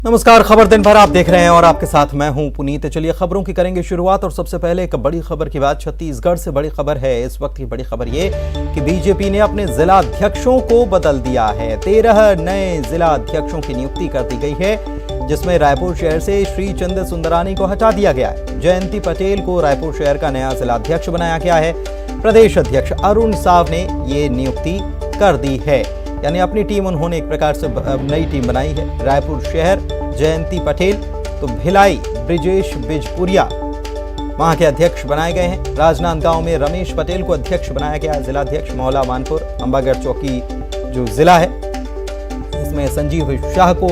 नमस्कार, खबर दिन भर आप देख रहे हैं और आपके साथ मैं हूं पुनीत। चलिए खबरों की करेंगे शुरुआत और सबसे पहले एक बड़ी खबर की बात छत्तीसगढ़ से बड़ी खबर है। इस वक्त की बड़ी खबर ये कि बीजेपी ने अपने जिला अध्यक्षों को बदल दिया है। 13 नए जिला अध्यक्षों की नियुक्ति कर दी गई है, जिसमें रायपुर शहर से श्री चंद्र सुंदरानी को हटा दिया गया है। जयंती पटेल को रायपुर शहर का नया जिला अध्यक्ष बनाया गया है। प्रदेश अध्यक्ष अरुण साव ने ये नियुक्ति कर दी है, यानी अपनी टीम उन्होंने एक प्रकार से नई टीम बनाई है। रायपुर शहर जयंती पटेल, तो भिलाई ब्रिजेश बिजपुरिया वहां के अध्यक्ष बनाए गए हैं। राजनांदगांव में रमेश पटेल को अध्यक्ष बनाया गया है। जिला अध्यक्ष मौला मानपुर अंबागढ़ चौकी जो जिला है, इसमें संजीव शाह को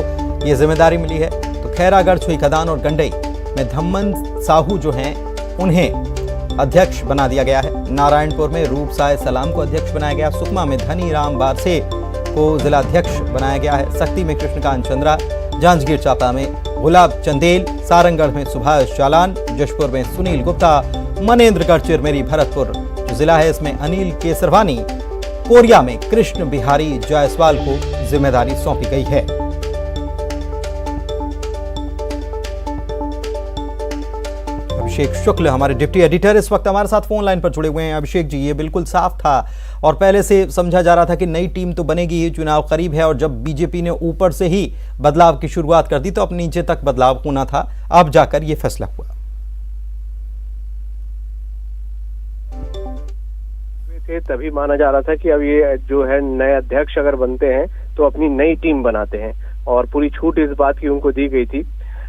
यह जिम्मेदारी मिली है। तो खैरागढ़, छुईखदान और गंडई में धम्मन साहू जो हैं उन्हें अध्यक्ष बना दिया गया है। नारायणपुर में रूप साय सलाम को अध्यक्ष बनाया गया। सुकमा में धनी राम बारसे को जिला अध्यक्ष बनाया गया है। सक्ती में कृष्णकांत चंद्रा, जांजगीर चांपा में गुलाब चंदेल, सारंगढ़ में सुभाष जालान, जशपुर में सुनील गुप्ता, मनेन्द्रगढ़, चिरमेरी, भरतपुर जो जिला है इसमें अनिल केसरवानी, कोरिया में कृष्ण बिहारी जायसवाल को जिम्मेदारी सौंपी गई है। अभिषेक शुक्ल हमारे डिप्टी एडिटर इस वक्त हमारे साथ फोन लाइन पर जुड़े हुए हैं। अभिषेक जी, ये बिल्कुल साफ था और पहले से समझा जा रहा था कि नई टीम तो बनेगी ही, चुनाव करीब है और जब बीजेपी ने ऊपर से ही बदलाव की शुरुआत कर दी तो अब नीचे तक बदलाव होना था, अब जाकर ये फैसला हुआ। तभी माना जा रहा था कि अब ये जो है नए अध्यक्ष अगर बनते हैं तो अपनी नई टीम बनाते हैं और पूरी छूट इस बात की उनको दी गई थी।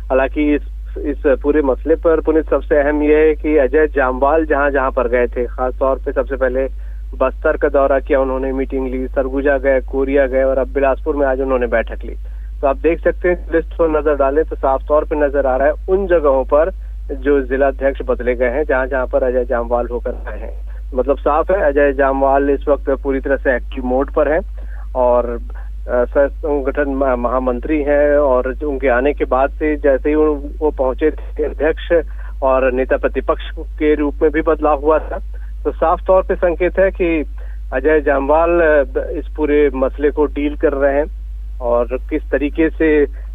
हालांकि इस पूरे मसले पर पुनीत सबसे अहम यह है कि अजय जामवाल जहां जहां पर गए थे, खास तौर पे सबसे पहले बस्तर का दौरा किया उन्होंने, मीटिंग ली, सरगुजा गए, कोरिया गए और अब बिलासपुर में आज उन्होंने बैठक ली। तो आप देख सकते हैं लिस्ट पर नजर डालें तो साफ तौर पे नजर आ रहा है उन जगहों पर जो जिला अध्यक्ष बदले गए हैं जहां जहां पर अजय जामवाल होकर आए हैं। मतलब साफ है अजय जामवाल इस वक्त पूरी तरह से एक्टिव मोड पर है और संगठन महामंत्री हैं और उनके आने के बाद से जैसे ही वो पहुंचे थे अध्यक्ष और नेता प्रतिपक्ष के रूप में भी बदलाव हुआ था। तो साफ तौर पे संकेत है कि अजय जामवाल इस पूरे मसले को डील कर रहे हैं और किस तरीके से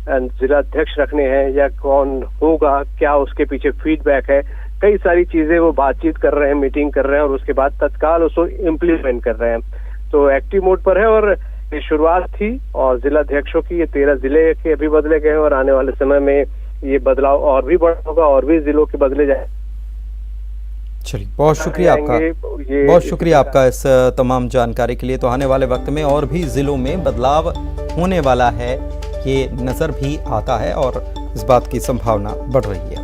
जिला अध्यक्ष रखने हैं या कौन होगा, क्या उसके पीछे फीडबैक है, कई सारी चीजें वो बातचीत कर रहे हैं, मीटिंग कर रहे हैं और उसके बाद तत्काल उसको इम्प्लीमेंट कर रहे हैं। तो एक्टिव मोड पर है और ये शुरुआत थी और जिला अध्यक्षों की ये 13 जिले के अभी बदले गए हैं और आने वाले समय में ये बदलाव और भी बढ़ होगा और भी जिलों के बदले जाए। चलिए, बहुत शुक्रिया आपका, बहुत शुक्रिया आपका इस तमाम जानकारी के लिए। तो आने वाले वक्त में और भी जिलों में बदलाव होने वाला है, ये नजर भी आता है और इस बात की संभावना बढ़ रही है।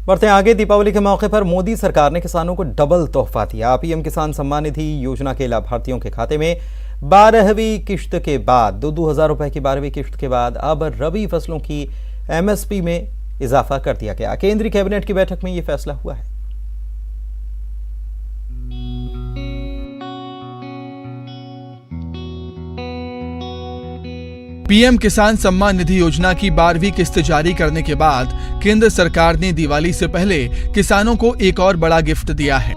बढ़ते हैं आगे। दीपावली के मौके पर मोदी सरकार ने किसानों को डबल तोहफा दिया। पीएम किसान सम्मान निधि योजना के लाभार्थियों के खाते में 12वीं किश्त के बाद 2,000 रुपए की 12वीं किश्त के बाद अब रबी फसलों की एमएसपी में इजाफा कर दिया गया। केंद्रीय कैबिनेट की बैठक में यह फैसला हुआ है। पीएम किसान सम्मान निधि योजना की 12वीं किस्त जारी करने के बाद केंद्र सरकार ने दिवाली से पहले किसानों को एक और बड़ा गिफ्ट दिया है।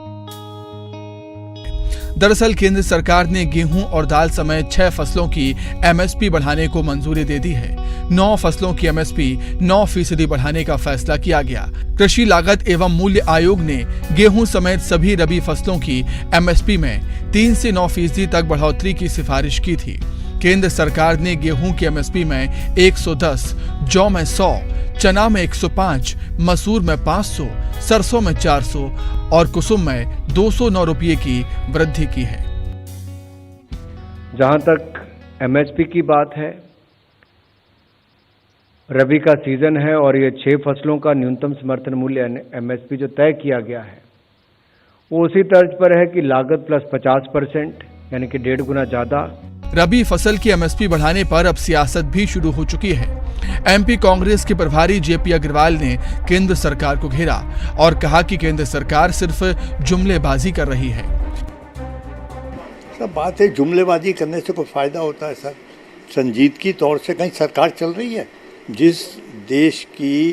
दरअसल केंद्र सरकार ने गेहूं और दाल समेत 6 फसलों की एमएसपी बढ़ाने को मंजूरी दे दी है। 9 फसलों की एमएसपी 9% बढ़ाने का फैसला किया गया। कृषि लागत एवं मूल्य आयोग ने गेहूं समेत सभी रबी फसलों की एमएसपी में 3 से 9% तक बढ़ोतरी की सिफारिश की थी। केंद्र सरकार ने गेहूं की एमएसपी में 110, जौ में 100, चना में 105, मसूर में 500, सरसों में 400 और कुसुम में 209 रुपये की वृद्धि की है। जहां तक एमएसपी की बात है, रबी का सीजन है और ये 6 फसलों का न्यूनतम समर्थन मूल्य एमएसपी जो तय किया गया है वो उसी तर्ज पर है कि लागत प्लस 50% यानी कि 1.5 गुना ज्यादा। रबी फसल की एमएसपी बढ़ाने पर अब सियासत भी शुरू हो चुकी है। एमपी कांग्रेस के प्रभारी जेपी अग्रवाल ने केंद्र सरकार को घेरा और कहा कि केंद्र सरकार सिर्फ जुमलेबाजी कर रही है। सब बात है, जुमलेबाजी करने से कोई फायदा होता है सर? संजीदगी तौर से कहीं सरकार चल रही है? जिस देश की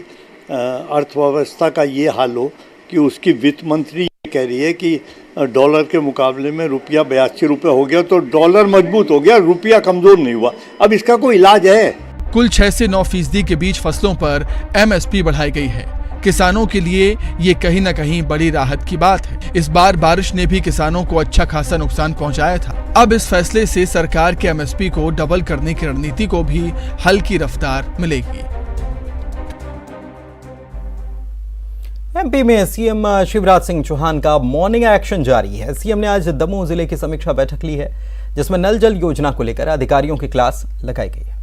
अर्थव्यवस्था का ये हाल हो कि उसकी वित्त मंत्री कह रही है कि डॉलर के मुकाबले में रुपया 82 रुपये हो गया, तो डॉलर मजबूत हो गया, रुपया कमज़ोर नहीं हुआ। अब इसका कोई इलाज है? कुल 6 से 9% के बीच फसलों पर MSP बढ़ाई गई है। किसानों के लिए ये कहीं न कहीं बड़ी राहत की बात है। इस बार बारिश ने भी किसानों को अच्छा खासा नुकसान पहुंचाया था। अब इस फैसले से सरकार के MSP को डबल करने की रणनीति को भी हल्की रफ्तार मिलेगी। MP में सीएम शिवराज सिंह चौहान का मॉर्निंग एक्शन जारी है। सीएम ने आज दमोह जिले की समीक्षा बैठक ली है, जिसमें नल जल योजना को लेकर अधिकारियों की क्लास लगाई गई है।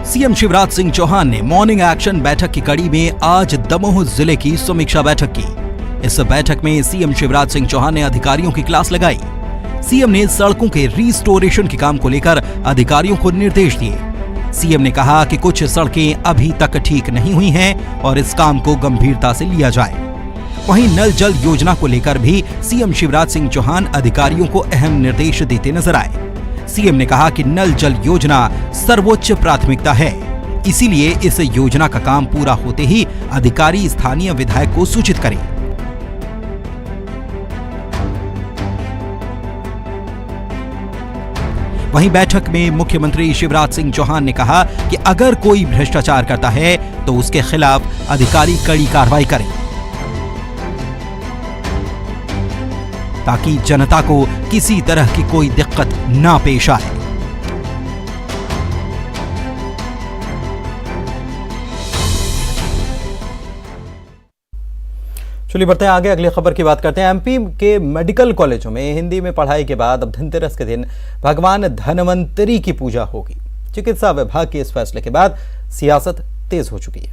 सीएम शिवराज सिंह चौहान ने मॉर्निंग एक्शन बैठक की कड़ी में आज दमोह जिले की समीक्षा बैठक की। इस बैठक में सीएम शिवराज सिंह चौहान ने अधिकारियों की क्लास लगाई। सीएम ने सड़कों के रीस्टोरेशन के काम को लेकर अधिकारियों को निर्देश दिए। सीएम ने कहा कि कुछ सड़कें अभी तक ठीक नहीं हुई हैं और इस काम को गंभीरता से लिया जाए। वहीं नल जल योजना को लेकर भी सीएम शिवराज सिंह चौहान अधिकारियों को अहम निर्देश देते नजर आए। सीएम ने कहा कि नल जल योजना सर्वोच्च प्राथमिकता है, इसीलिए इस योजना का काम पूरा होते ही अधिकारी स्थानीय विधायक को सूचित करें। वहीं बैठक में मुख्यमंत्री शिवराज सिंह चौहान ने कहा कि अगर कोई भ्रष्टाचार करता है तो उसके खिलाफ अधिकारी कड़ी कार्रवाई करें, ताकि जनता को किसी तरह की कोई दिक्कत ना पेश आए। चलिए बढ़ते हैं आगे, अगली खबर की बात करते हैं। MP के मेडिकल कॉलेजों में हिंदी में पढ़ाई के बाद अब धनतेरस के दिन भगवान धनवंतरी की पूजा होगी। चिकित्सा विभाग के इस फैसले के बाद सियासत तेज हो चुकी है।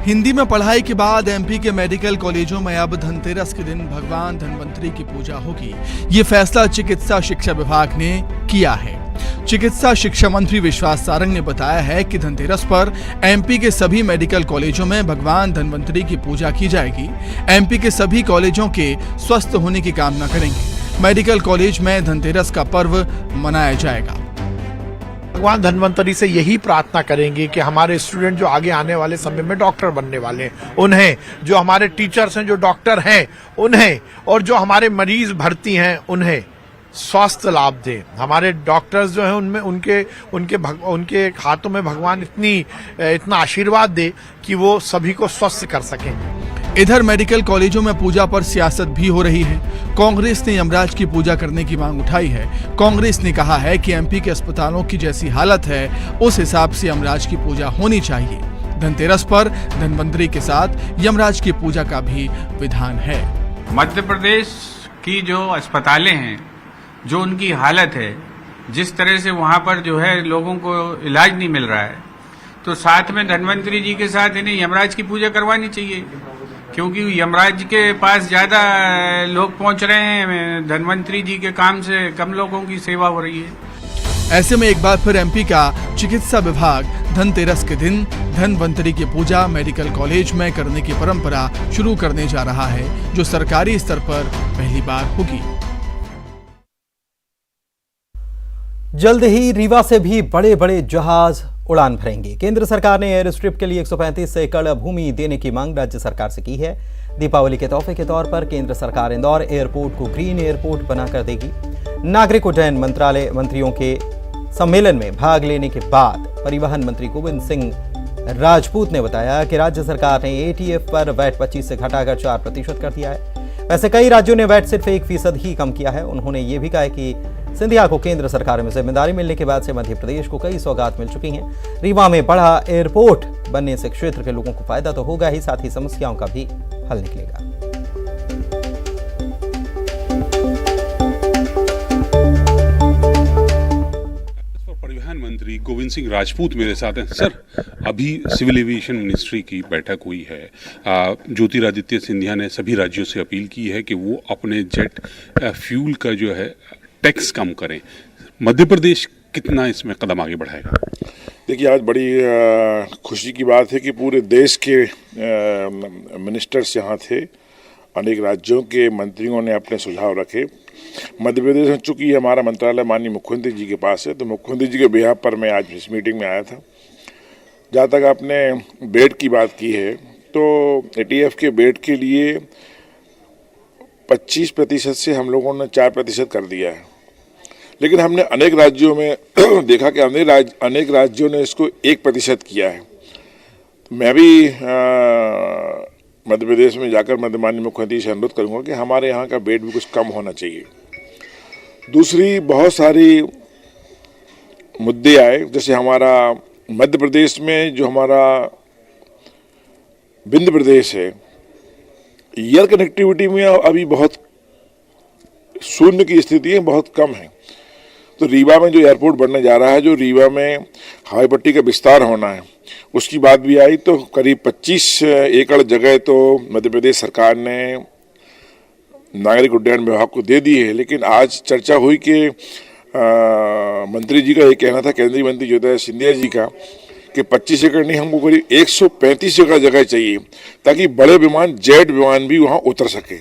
हिंदी में पढ़ाई के बाद MP के मेडिकल कॉलेजों में अब धनतेरस के दिन भगवान धनवंतरी की पूजा होगी। ये फैसला चिकित्सा शिक्षा विभाग ने किया है। चिकित्सा शिक्षा मंत्री विश्वास सारंग ने बताया है कि धनतेरस पर MP के सभी मेडिकल कॉलेजों में भगवान धनवंतरी की पूजा की जाएगी। MP के सभी कॉलेजों के स्वस्थ होने की कामना करेंगे। मेडिकल कॉलेज में धनतेरस का पर्व मनाया जाएगा। भगवान धनवंतरी से यही प्रार्थना करेंगे कि हमारे स्टूडेंट जो आगे आने वाले समय में डॉक्टर बनने वाले हैं उन्हें, जो हमारे टीचर्स हैं जो डॉक्टर हैं उन्हें, और जो हमारे मरीज भर्ती हैं उन्हें स्वास्थ्य लाभ दे। हमारे डॉक्टर्स जो हैं उनमें उनके हाथों में भगवान इतना आशीर्वाद दे कि वो सभी को स्वस्थ कर सकें। इधर मेडिकल कॉलेजों में पूजा पर सियासत भी हो रही है। कांग्रेस ने यमराज की पूजा करने की मांग उठाई है। कांग्रेस ने कहा है कि MP के अस्पतालों की जैसी हालत है उस हिसाब से यमराज की पूजा होनी चाहिए। धनतेरस पर धनवंतरी के साथ यमराज की पूजा का भी विधान है। मध्य प्रदेश की जो अस्पतालें हैं, जो उनकी हालत है, जिस तरह से वहाँ पर जो है लोगों को इलाज नहीं मिल रहा है, तो साथ में धनवंतरी जी के साथ इन्हें यमराज की पूजा करवानी चाहिए, क्योंकि यमराज के पास ज्यादा लोग पहुंच रहे हैं। धनवंतरी जी के काम से कम लोगों की सेवा हो रही है। ऐसे में एक बार फिर MP का चिकित्सा विभाग धनतेरस के दिन धनवंतरी की पूजा मेडिकल कॉलेज में करने की परंपरा शुरू करने जा रहा है, जो सरकारी स्तर पर पहली बार होगी। जल्द ही रीवा से भी बड़े बड़े जहाज उड़ान भरेंगे। केंद्र सरकार ने एयर स्ट्रिप के लिए 135 एकड़ भूमि देने की मांग राज्य सरकार से की है। दीपावली के तोहफे के तौर पर केंद्र सरकार इंदौर एयरपोर्ट को ग्रीन एयरपोर्ट बनाकर देगी। नागरिक उड्डयन मंत्रालय मंत्रियों के सम्मेलन में भाग लेने के बाद परिवहन मंत्री गोविंद सिंह राजपूत ने बताया कि राज्य सरकार ने ATF पर वैट 25 से घटाकर 4% कर दिया है। वैसे कई राज्यों ने वैट सिर्फ 1% ही कम किया है। उन्होंने ये भी कहा कि सिंधिया को केंद्र सरकार में जिम्मेदारी मिलने के बाद से मध्य प्रदेश को कई सौगात मिल चुकी हैं। रीवा में बड़ा एयरपोर्ट बनने से क्षेत्र के लोगों को फायदा तो होगा ही, साथ ही समस्याओं का भी हल निकलेगा। परिवहन मंत्री गोविंद सिंह राजपूत मेरे साथ हैं। सर, अभी सिविल एविएशन मिनिस्ट्री की बैठक हुई है। ज्योतिरादित्य सिंधिया ने सभी राज्यों से अपील की है कि वो अपने जेट फ्यूल का जो है टैक्स कम करें। मध्य प्रदेश कितना इसमें कदम आगे बढ़ाएगा? देखिए, आज बड़ी खुशी की बात है कि पूरे देश के मिनिस्टर्स यहाँ थे। अनेक राज्यों के मंत्रियों ने अपने सुझाव रखे मध्य प्रदेश में चूंकि हमारा मंत्रालय माननीय मुख्यमंत्री जी के पास है, तो मुख्यमंत्री जी के बिहाफ पर मैं आज इस मीटिंग में आया था। जहाँ तक आपने बेड की बात की है, तो ATF के बेड के लिए 25% से हम लोगों ने 4% कर दिया है, लेकिन हमने अनेक राज्यों में देखा कि अनेक राज्यों ने इसको 1% किया है। तो मैं भी मध्य प्रदेश में जाकर माननीय मुख्यमंत्री से अनुरोध करूंगा कि हमारे यहाँ का बेड भी कुछ कम होना चाहिए। दूसरी बहुत सारी मुद्दे आए, जैसे हमारा मध्य प्रदेश में जो हमारा विंध्य प्रदेश है, एयर कनेक्टिविटी में अभी बहुत शून्य की स्थिति है, बहुत कम है। तो रीवा में जो एयरपोर्ट बनने जा रहा है, जो रीवा में हवाई पट्टी का विस्तार होना है, उसकी बात भी आई। तो करीब 25 एकड़ जगह तो मध्य प्रदेश सरकार ने नागरिक उड्डयन विभाग को दे दी है, लेकिन आज चर्चा हुई कि मंत्री जी का ये कहना था, केंद्रीय मंत्री ज्योतिरादित्य सिंधिया जी का, कि 25 एकड़ नहीं, हमको करीब 135 एकड़ जगह चाहिए ताकि बड़े विमान, जेट विमान भी वहां उतर सके।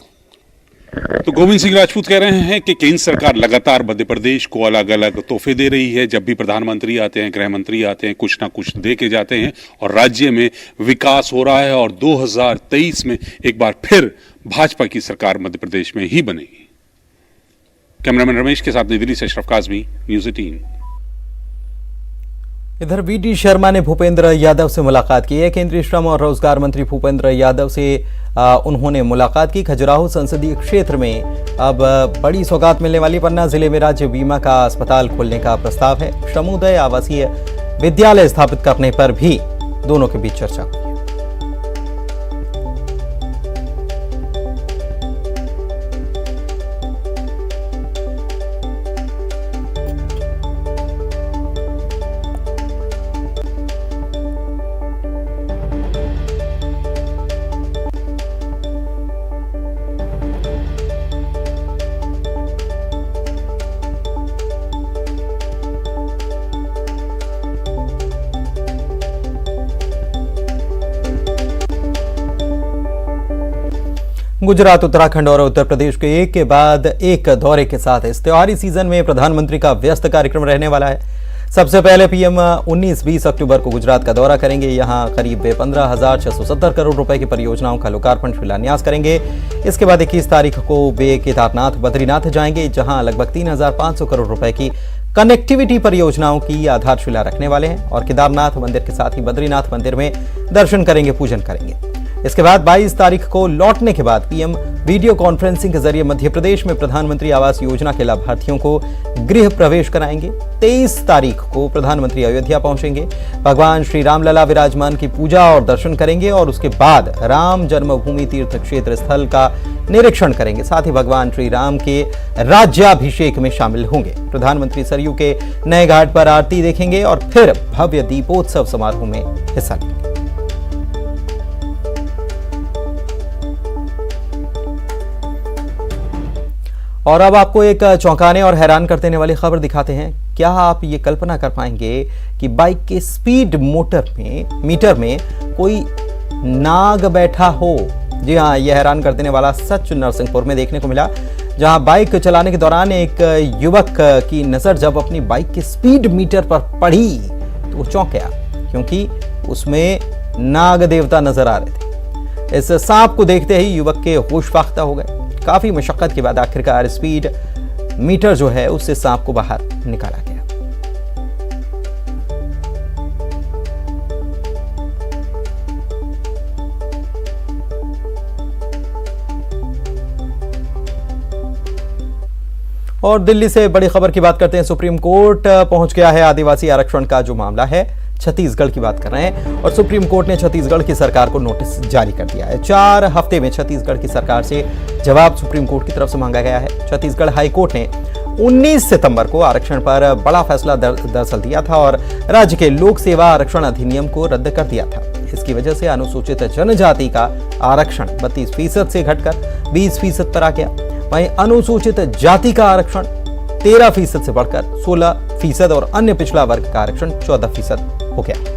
तो गोविंद सिंह राजपूत कह रहे हैं कि केंद्र सरकार लगातार मध्य प्रदेश को अलग अलग तोहफे दे रही है। जब भी प्रधानमंत्री आते हैं, गृह मंत्री आते हैं, कुछ ना कुछ दे के जाते हैं और राज्य में विकास हो रहा है और 2023 में एक बार फिर भाजपा की सरकार मध्य प्रदेश में ही बनेगी। कैमरामैन रमेश के साथ नई दिल्ली से अशरफ काज़मी, न्यूज़ 18। इधर VD शर्मा ने भूपेंद्र यादव से मुलाकात की है। केंद्रीय श्रम और रोजगार मंत्री भूपेंद्र यादव से उन्होंने मुलाकात की। खजुराहो संसदीय क्षेत्र में अब बड़ी सौगात मिलने वाली। पन्ना जिले में राज्य बीमा का अस्पताल खोलने का प्रस्ताव है। श्रमोदय आवासीय विद्यालय स्थापित करने पर भी दोनों के बीच चर्चा हुई। गुजरात, उत्तराखंड और उत्तर प्रदेश के एक के बाद एक दौरे के साथ इस त्योहारी सीजन में प्रधानमंत्री का व्यस्त कार्यक्रम रहने वाला है। सबसे पहले PM 19-20 अक्टूबर को गुजरात का दौरा करेंगे। यहां करीब 15,670 करोड़ रुपए की परियोजनाओं का लोकार्पण शिलान्यास करेंगे। इसके बाद 21 तारीख को वे केदारनाथ, बद्रीनाथ जाएंगे, जहां लगभग 3,500 करोड़ रुपए की कनेक्टिविटी परियोजनाओं की आधारशिला रखने वाले हैं और केदारनाथ मंदिर के साथ ही बद्रीनाथ मंदिर में दर्शन करेंगे, पूजन करेंगे। इसके बाद 22 तारीख को लौटने के बाद PM वीडियो कॉन्फ्रेंसिंग के जरिए मध्य प्रदेश में प्रधानमंत्री आवास योजना के लाभार्थियों को गृह प्रवेश कराएंगे। 23 तारीख को प्रधानमंत्री अयोध्या पहुंचेंगे, भगवान श्री रामलला विराजमान की पूजा और दर्शन करेंगे और उसके बाद राम जन्मभूमि तीर्थ क्षेत्र स्थल का निरीक्षण करेंगे। साथ ही भगवान श्री राम के राज्याभिषेक में शामिल होंगे। प्रधानमंत्री सरयू के नए घाट पर आरती देखेंगे और फिर भव्य दीपोत्सव समारोह में हिस्सा लेंगे। और अब आपको एक चौंकाने और हैरान कर देने वाली खबर दिखाते हैं। क्या आप ये कल्पना कर पाएंगे कि बाइक के स्पीड मीटर में कोई नाग बैठा हो? जी हाँ, यह हैरान कर देने वाला सच नरसिंहपुर में देखने को मिला, जहां बाइक चलाने के दौरान एक युवक की नजर जब अपनी बाइक के स्पीड मीटर पर पड़ी तो वो चौंक गया, क्योंकि उसमें नाग देवता नजर आ रहे थे। इस सांप को देखते ही युवक के होश फाख्ता हो गए। काफी मशक्कत के बाद आखिरकार स्पीड मीटर जो है उससे सांप को बाहर निकाला गया। और दिल्ली से बड़ी खबर की बात करते हैं। सुप्रीम कोर्ट पहुंच गया है। आदिवासी आरक्षण का जो मामला है, छत्तीसगढ़ की बात कर रहे हैं, और सुप्रीम कोर्ट ने छत्तीसगढ़ की सरकार को नोटिस जारी कर दिया है। 4 हफ्ते में छत्तीसगढ़ की सरकार से जवाब सुप्रीम कोर्ट की तरफ से मांगा गया है। छत्तीसगढ़ हाई कोर्ट ने 19 सितंबर को आरक्षण पर बड़ा फैसला दरअसल दिया था और राज्य के लोक सेवा आरक्षण अधिनियम को रद्द कर दिया था। इसकी वजह से अनुसूचित जनजाति का आरक्षण 32% से घटकर 20% पर आ गया। वहीं अनुसूचित जाति का आरक्षण 13% से बढ़कर 16% और अन्य पिछड़ा वर्ग का आरक्षण 14% हो गया।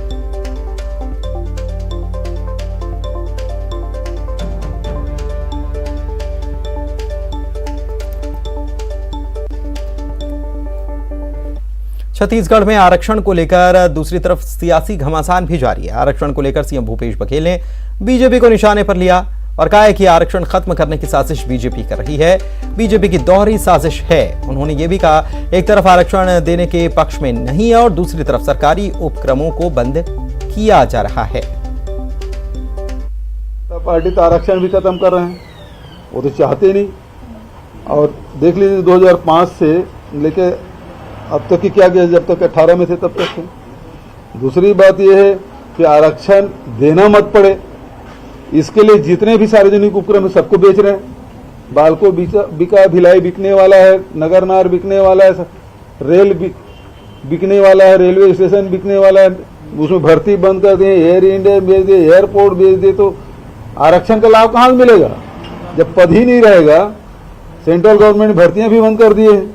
छत्तीसगढ़ में आरक्षण को लेकर दूसरी तरफ सियासी घमासान भी जारी है। आरक्षण को लेकर सीएम भूपेश बघेल ने बीजेपी को निशाने पर लिया और कहा है कि आरक्षण खत्म करने की साजिश बीजेपी कर रही है। बीजेपी की दोहरी साजिश है। उन्होंने ये भी कहा, एक तरफ आरक्षण देने के पक्ष में नहीं है और दूसरी तरफ सरकारी उपक्रमों को बंद किया जा रहा है। पार्टी तो आरक्षण भी खत्म कर रहे हैं, वो तो चाहते नहीं। और देख लीजिए 2005 से लेके अब तक की क्या किया, जब तक 18 में थे तब तक थे। दूसरी बात यह है कि आरक्षण देना मत पड़े, इसके लिए जितने भी सार्वजनिक उपक्रम है सबको बेच रहे हैं। बाल को बिका, भिलाई बिकने वाला है, नगरनार बिकने वाला है, रेल बिकने वाला है, रेलवे स्टेशन बिकने वाला है, उसमें भर्ती बंद कर दिए, एयर इंडिया बेच दिए, एयरपोर्ट बेच दिए, तो आरक्षण का लाभ कहाँ मिलेगा जब पद ही नहीं रहेगा। सेंट्रल गवर्नमेंट भर्तियां भी बंद कर दिए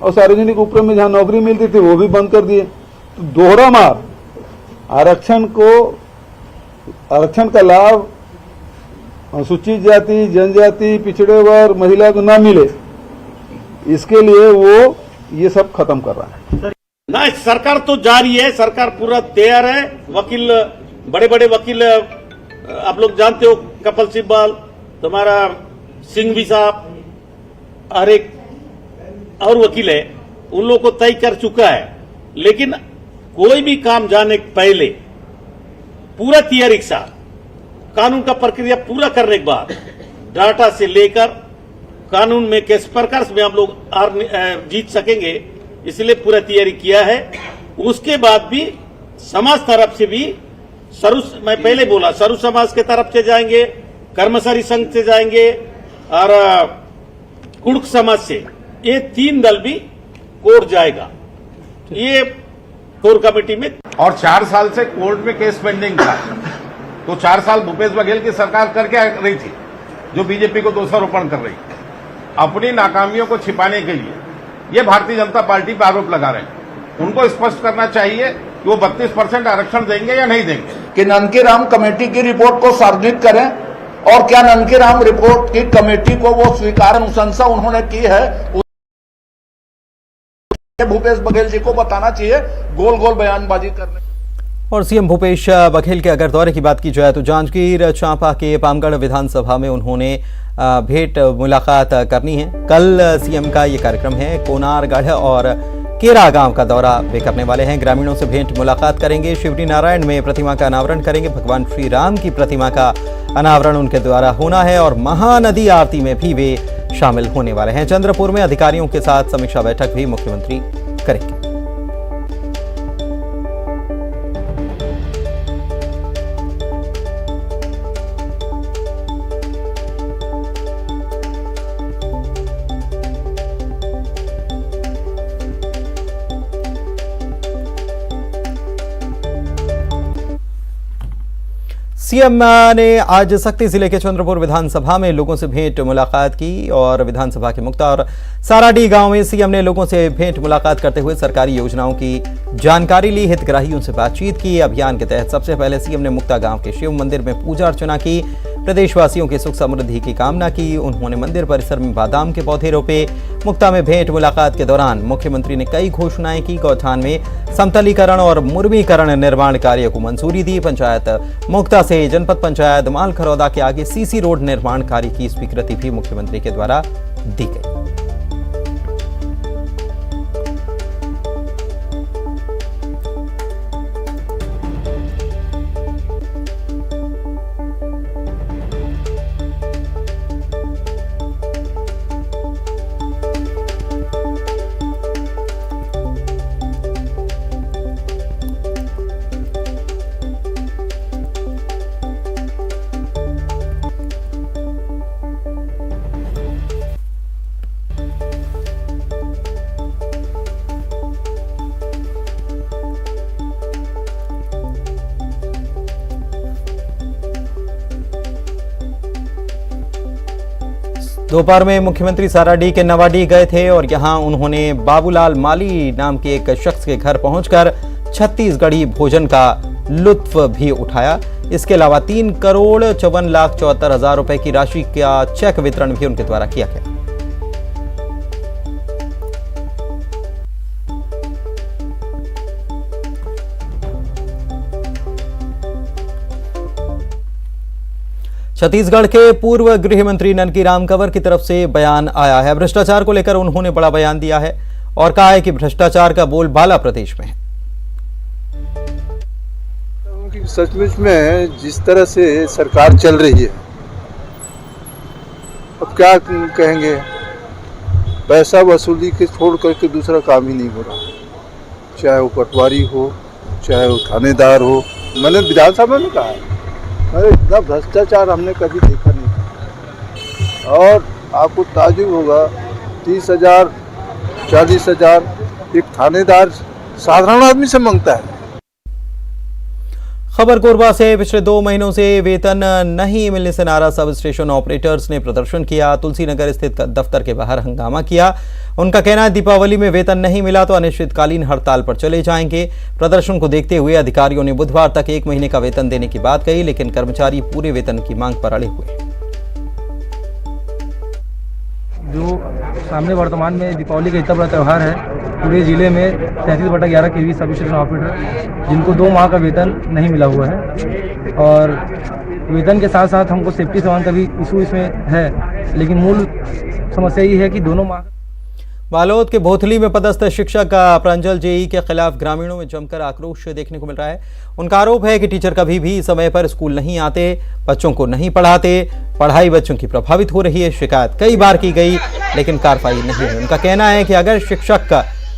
और सार्वजनिक उपक्रम में जहां नौकरी मिलती थी वो भी बंद कर दिए। तो दोहरा मार, आरक्षण का लाभ अनुसूचित जाति, जनजाति, पिछड़े वर्ग, महिला को ना मिले, इसके लिए वो ये सब खत्म कर रहा है। ना, सरकार तो जारी है, सरकार पूरा तैयार है। वकील, बड़े बड़े वकील आप लोग जानते हो, कपिल सिब्बल, तुम्हारा सिंघवी साहब, हर एक और वकील है, उन लोगों को तय कर चुका है। लेकिन कोई भी काम जाने के पहले पूरा तैयारी के साथ कानून का प्रक्रिया पूरा करने के बाद डाटा से लेकर कानून में किस प्रकार से हम लोग जीत सकेंगे, इसलिए पूरा तैयारी किया है। उसके बाद भी समाज तरफ से भी मैं पहले बोला, सर्व समाज के तरफ से जाएंगे, कर्मचारी संघ से जाएंगे और कुड़क समाज से, ये 3 दल भी कोर्ट जाएगा, ये कोर कमेटी में। और 4 साल से कोर्ट में केस पेंडिंग था, तो 4 साल भूपेश बघेल की सरकार करके आ रही थी, जो बीजेपी को दोषारोपण कर रही थी। अपनी नाकामियों को छिपाने के लिए ये भारतीय जनता पार्टी पर आरोप लगा रहे हैं। उनको स्पष्ट करना चाहिए कि वो 32% आरक्षण देंगे या नहीं देंगे। कि ननकीराम कमेटी की रिपोर्ट को सार्वजनिक करें, और क्या ननकीराम रिपोर्ट की कमेटी को वो स्वीकार अनुशंसा उन्होंने की है, भूपेश बघेल जी को बताना चाहिए, गोल गोल बयानबाजी करने। और सीएम भूपेश बघेल के अगर दौरे की बात की जाए तो जांजगीर चांपा के पामगढ़ विधानसभा में उन्होंने भेंट मुलाकात करनी है। कल सीएम का ये कार्यक्रम है। कोनारगढ़ और केरा गांव का दौरा वे करने वाले हैं। ग्रामीणों से भेंट मुलाकात करेंगे। शिवरी नारायण में प्रतिमा का अनावरण करेंगे। भगवान श्री राम की प्रतिमा का अनावरण उनके द्वारा होना है और महानदी आरती में भी वे शामिल होने वाले हैं। चंद्रपुर में अधिकारियों के साथ समीक्षा बैठक भी मुख्यमंत्री करेंगे। सीएम ने आज सक्ती जिले के चंद्रपुर विधानसभा में लोगों से भेंट मुलाकात की और विधानसभा के मुक्ता और साराडी गांव में सीएम ने लोगों से भेंट मुलाकात करते हुए सरकारी योजनाओं की जानकारी ली, हितग्राहियों से बातचीत की। अभियान के तहत सबसे पहले सीएम ने मुक्ता गांव के शिव मंदिर में पूजा अर्चना की, प्रदेशवासियों के सुख समृद्धि की कामना की। उन्होंने मंदिर परिसर में बादाम के पौधे रोपे। मुक्ता में भेंट मुलाकात के दौरान मुख्यमंत्री ने कई घोषणाएं की। गौठान में समतलीकरण और मुर्मीकरण निर्माण कार्य को मंजूरी दी। पंचायत मुक्ता से जनपद पंचायत मालखरौदा के आगे सीसी रोड निर्माण कार्य की स्वीकृति भी मुख्यमंत्री के द्वारा दी गई। दोपहर में मुख्यमंत्री साराडी के नवाडी गए थे और यहां उन्होंने बाबूलाल माली नाम के एक शख्स के घर पहुंचकर छत्तीसगढ़ी भोजन का लुत्फ भी उठाया। इसके अलावा 3,54,74,000 रुपए की राशि का चेक वितरण भी उनके द्वारा किया गया। छत्तीसगढ़ के पूर्व गृह मंत्री ननकी राम कंवर की तरफ से बयान आया है। भ्रष्टाचार को लेकर उन्होंने बड़ा बयान दिया है और कहा है कि भ्रष्टाचार का बोलबाला प्रदेश में है। सचमुच में जिस तरह से सरकार चल रही है, अब क्या कहेंगे, पैसा वसूली के छोड़ करके दूसरा काम ही नहीं हो रहा, चाहे वो पटवारी हो, चाहे वो थानेदार हो। मैंने विधानसभा में कहा है, अरे इतना भ्रष्टाचार हमने कभी देखा नहीं। और आपको ताजुब होगा, 30,000 40,000 एक थानेदार साधारण आदमी से मांगता है। खबर कोरबा से पिछले 2 महीनों से वेतन नहीं मिलने से नाराज सब स्टेशन ऑपरेटर्स ने प्रदर्शन किया। तुलसीनगर स्थित दफ्तर के बाहर हंगामा किया। उनका कहना है दीपावली में वेतन नहीं मिला तो अनिश्चितकालीन हड़ताल पर चले जाएंगे। प्रदर्शन को देखते हुए अधिकारियों ने बुधवार तक 1 महीने का वेतन देने की बात कही, लेकिन कर्मचारी पूरे वेतन की मांग पर अड़े हुए। जो सामने वर्तमान में दीपावली का इतना बड़ा त्यौहार है, पूरे जिले में 33/11 केवी सब स्टेशन ऑपरेटर जिनको 2 माह का वेतन नहीं मिला हुआ है और वेतन के साथ साथ हमको सेफ्टी सामान का भी इशू इसमें है, लेकिन मूल समस्या ये है कि दोनों माह। बालोद के भोथली में पदस्थ शिक्षक प्रांजल जेई के खिलाफ ग्रामीणों में जमकर आक्रोश देखने को मिल रहा है। उनका आरोप है कि टीचर कभी भी समय पर स्कूल नहीं आते, बच्चों को नहीं पढ़ाते, पढ़ाई बच्चों की प्रभावित हो रही है। शिकायत कई बार की गई लेकिन कार्रवाई नहीं है। उनका कहना है कि अगर शिक्षक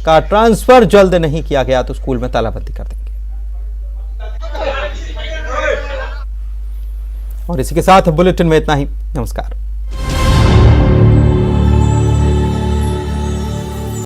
का ट्रांसफर जल्द नहीं किया गया तो स्कूल में तालाबंदी कर देंगे। और इसी के साथ बुलेटिन में इतना ही। नमस्कार।